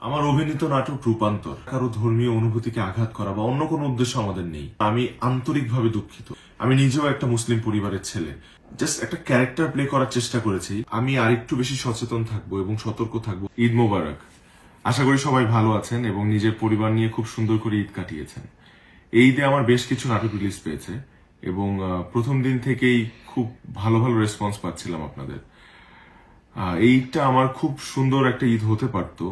আমার অভিনীত নাটক রূপান্তর কারো ধর্মীয় অনুভূতিকে আঘাত করা বা অন্য কোনো উদ্দেশ্য আমাদের নেই। আমি আন্তরিকভাবে দুঃখিত। আমি নিজেও একটা মুসলিম পরিবারের ছেলে। জাস্ট একটা ক্যারেক্টার প্লে করার চেষ্টা করেছি। আমি আরেকটু বেশি সচেতন থাকবো এবং সতর্ক থাকবো। ঈদ মোবারক। আশা করি সবাই ভালো আছেন এবং নিজের পরিবার নিয়ে খুব সুন্দর করে ঈদ কাটিয়েছেন। এই ঈদে আমার বেশ কিছু নাটক রিলিজ পেয়েছে এবং প্রথম দিন থেকেই খুব ভালো ভালো রেসপন্স পাচ্ছিলাম আপনাদের। এই ঈদটা আমার খুব সুন্দর একটা ঈদ হতে পারতো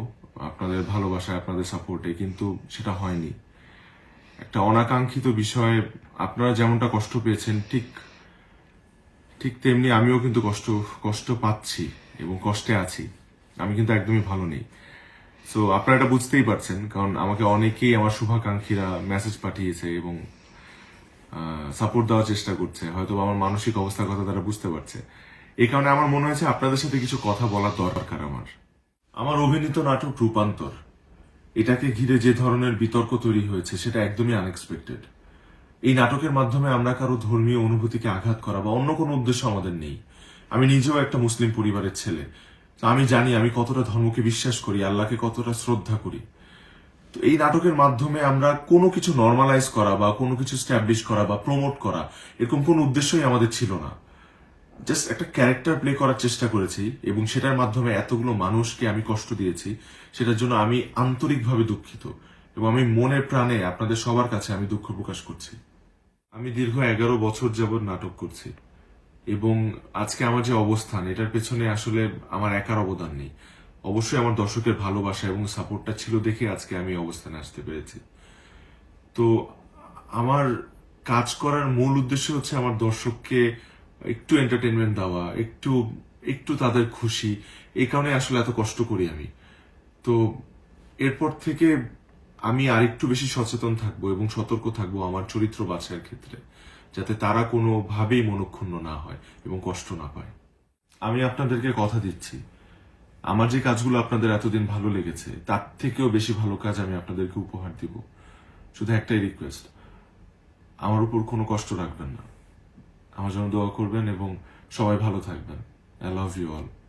আপনাদের ভালোবাসায়, আপনাদের সাপোর্টে, কিন্তু সেটা হয়নি। একটা অনাকাঙ্ক্ষিত বিষয়ে আপনারা যেমনটা কষ্ট পেয়েছেন ঠিক ঠিক তেমনি আমিও কিন্তু কষ্ট কষ্ট পাচ্ছি এবং কষ্টে আছি। আমি কিন্তু একদমই ভালো নেই। সো আপনারা এটা বুঝতেই পারছেন, কারণ আমাকে অনেকেই আমার শুভাকাঙ্ক্ষীরা মেসেজ পাঠিয়েছে এবং সাপোর্ট দেওয়ার চেষ্টা করছে। হয়তো আমার মানসিক অবস্থার কথা তারা বুঝতে পারছে। এই কারণে আমার মনে হয়েছে আপনাদের সাথে কিছু কথা বলার দরকার আমার অভিনীত নাটক রূপান্তর, এটাকে ঘিরে যে ধরনের বিতর্ক তৈরি হয়েছে সেটা একদমই আনএক্সপেক্টেড। এই নাটকের মাধ্যমে আমরা কারো ধর্মীয় অনুভূতিকে আঘাত করা বা অন্য কোনো উদ্দেশ্য আমাদের নেই। আমি নিজেও একটা মুসলিম পরিবারের ছেলে। তো আমি জানি আমি কতটা ধর্মকে বিশ্বাস করি, আল্লাহকে কতটা শ্রদ্ধা করি। তো এই নাটকের মাধ্যমে আমরা কোনো কিছু নর্মালাইজ করা বা কোনো কিছু স্ট্যাবলিশ করা বা প্রমোট করা, এরকম কোনো উদ্দেশ্যই আমাদের ছিল না। জাস্ট একটা ক্যারেক্টার প্লে করার চেষ্টা করেছি এবং সেটার মাধ্যমে এতগুলো মানুষকে আমি কষ্ট দিয়েছি। সেটার জন্য আমি আন্তরিকভাবে দুঃখিত এবং আমি মনে প্রাণে আপনাদের সবার কাছে আমি দুঃখ প্রকাশ করছি। আমি দীর্ঘ 11 বছর যাবৎ নাটক করছি এবং আজকে আমার যে অবস্থান, এটার পেছনে আসলে আমার একার অবদান নেই। অবশ্যই আমার দর্শকের ভালোবাসা এবং সাপোর্টটা ছিল দেখে আজকে আমি এই অবস্থানে আসতে পেরেছি। তো আমার কাজ করার মূল উদ্দেশ্য হচ্ছে আমার দর্শককে একটু এন্টারটেনমেন্ট দেওয়া, একটু একটু তাদের খুশি। এই কারণে আসলে এত কষ্ট করি আমি। তো এরপর থেকে আমি আরেকটু বেশি সচেতন থাকবো এবং সতর্ক থাকবো আমার চরিত্র বাছাইয়ের ক্ষেত্রে, যাতে তারা কোনোভাবেই মনক্ষুণ্ণ না হয় এবং কষ্ট না পায়। আমি আপনাদেরকে কথা দিচ্ছি, আমার যে কাজগুলো আপনাদের এতদিন ভালো লেগেছে তার থেকেও বেশি ভালো কাজ আমি আপনাদেরকে উপহার দিব। শুধু একটাই রিকোয়েস্ট, আমার উপর কোনো কষ্ট রাখবেন না। আমার জন্য দোয়া করবেন এবং সবাই ভালো থাকবেন। I love you all.